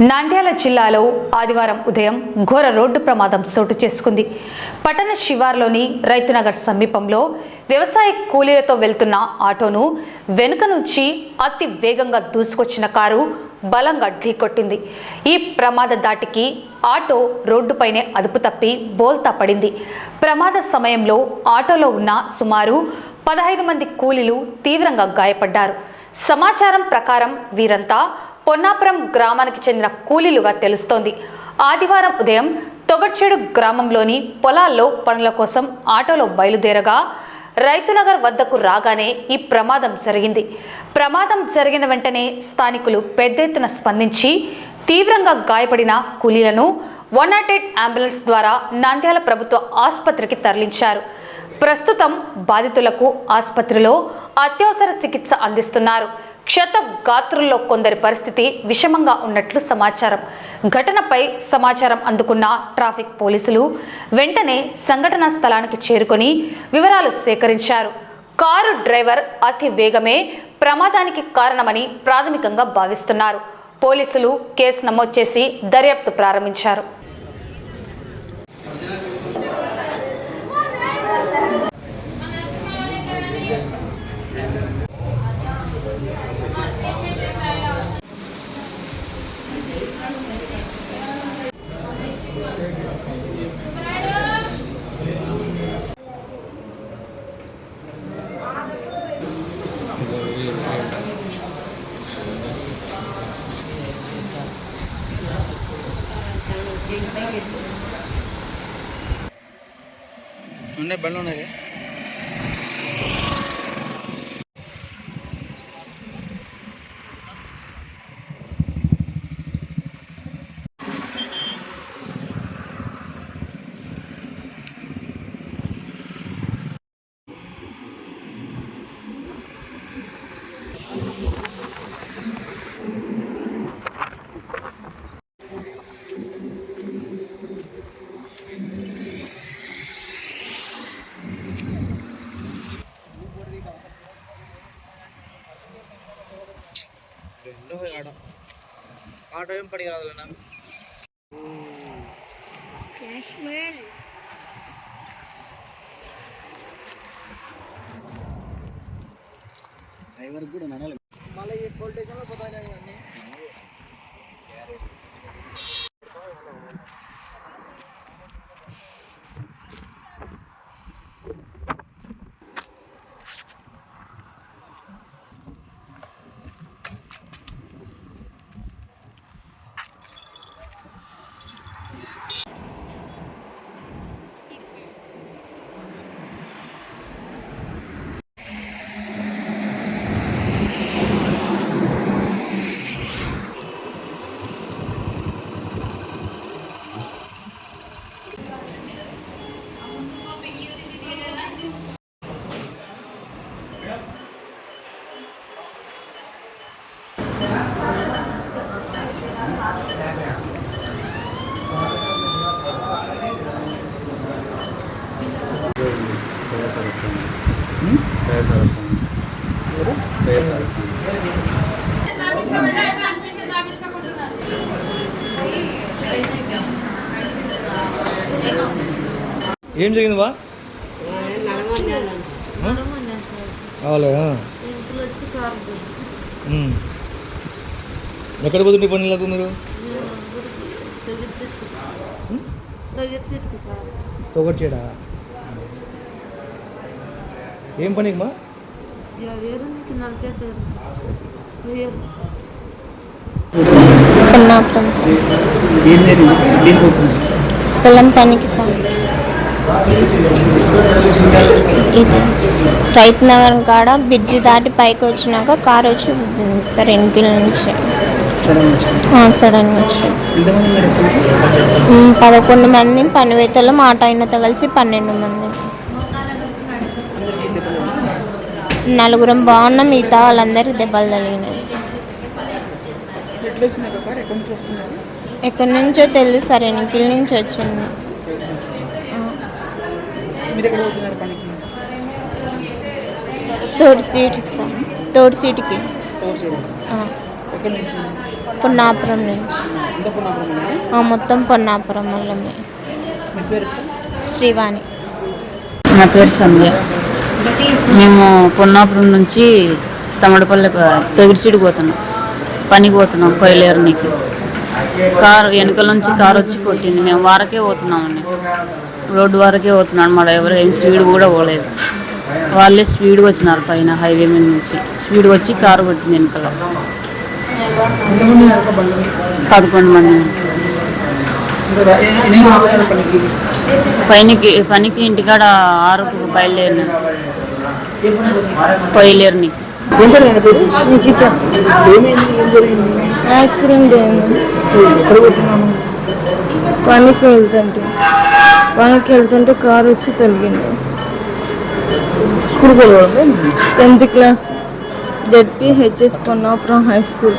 నంద్యాల జిల్లాలో ఆదివారం ఉదయం ఘోర రోడ్డు ప్రమాదం చోటు చేసుకుంది. పట్టణ శివార్లోని రైతునగర్ సమీపంలో వ్యవసాయ కూలీలతో వెళ్తున్న ఆటోను వెనుక నుంచి అతి వేగంగా దూసుకొచ్చిన కారు బలంగా ఢీకొట్టింది. ఈ ప్రమాద దాటికి ఆటో రోడ్డుపైనే అదుపు తప్పి బోల్తా పడింది. ప్రమాద సమయంలో ఆటోలో ఉన్న సుమారు 15 మంది కూలీలు తీవ్రంగా గాయపడ్డారు. సమాచారం ప్రకారం వీరంతా పొన్నాపురం గ్రామానికి చెందిన కూలీలుగా తెలుస్తోంది. ఆదివారం ఉదయం తొగర్చేడు గ్రామంలోని పొలాల్లో పనుల కోసం ఆటోలో బయలుదేరగా రైతునగర్ వద్దకు రాగానే ఈ ప్రమాదం జరిగింది. ప్రమాదం జరిగిన వెంటనే స్థానికులు పెద్ద ఎత్తున స్పందించి తీవ్రంగా గాయపడిన కూలీలను 108 అంబులెన్స్ ద్వారా నంద్యాల ప్రభుత్వ ఆసుపత్రికి తరలించారు. ప్రస్తుతం బాధితులకు ఆసుపత్రిలో అత్యవసర చికిత్స అందిస్తున్నారు. క్షతగాత్రుల్లో కొందరి పరిస్థితి విషమంగా ఉన్నట్లు సమాచారం. ఘటనపై సమాచారం అందుకున్న ట్రాఫిక్ పోలీసులు వెంటనే సంఘటనా స్థలానికి చేరుకొని వివరాలు సేకరించారు. కారు డ్రైవర్ అతి వేగమే ప్రమాదానికి కారణమని ప్రాథమికంగా భావిస్తున్నారు. పోలీసులు కేసు నమోదు చేసి దర్యాప్తు ప్రారంభించారు. ఉన్నాయి బండ్లు ఉన్నాయి. ఆటో ఏం పడి రాదు నాకు డ్రైవర్ కూడా నడాలి. మళ్ళీ ఈ పోలీస్ స్టేషన్లో పోతాయి అన్నీ. ఏం జరిగింది బా? ఎక్కడ పోతుంటే పనులకు మీరు? తొగర్చేడా? ఏం పనికి మా? పొలం పనికి సార్. ఇది రైతు నగరం కాడ బ్రిడ్జి దాటి పైకి వచ్చినాక కారు వచ్చి సార్ ఎన్నికల నుంచి సడన్ వచ్చి 11 మంది పనివేతలు మాట అయినతో కలిసి 12 మంది. 4 బాగున్నాం, మిగతా వాళ్ళందరికీ దెబ్బలు తగిలినాయి. ఎక్కడి నుంచో తెలియదు సార్, ఎన్నికల నుంచి వచ్చింది. తోడు సీటుకి సార్, తోడు సీటుకి. ఎక్కడి నుంచి? పొన్నాపురం నుంచి. ఎంత పునాపురం? మొత్తం పొన్నాపురం వల్లమే. మీ పేరు? శ్రీవాణి. నా పేరు సంధ్య. మేము పొన్నాపురం నుంచి తమడపల్లి తొగిరిచీడు పోతున్నాం, పనికి పోతున్నాం కొయ్యలేరునికి. కారు వెనకాల నుంచి కారు వచ్చి కొట్టింది. మేము వారకే పోతున్నామండి, రోడ్డు వరకే పోతున్నాను. మా డ్రైవర్ ఏం స్పీడ్ కూడా పోలేదు. వాళ్ళే స్పీడ్గా వచ్చినారు పైన హైవే మీద నుంచి. స్పీడ్గా వచ్చి కారు కొట్టింది వెనకాల. 11 మంది. పనికి ఇంటికాడ 6కు బయలుదేరిన కొయ్యలేరునికి. యాక్సిడెంట్ అయింది. పనికి వెళ్తుంటే కారు వచ్చి తగిలింది. 10th class ZPHS Ponnapuram high school.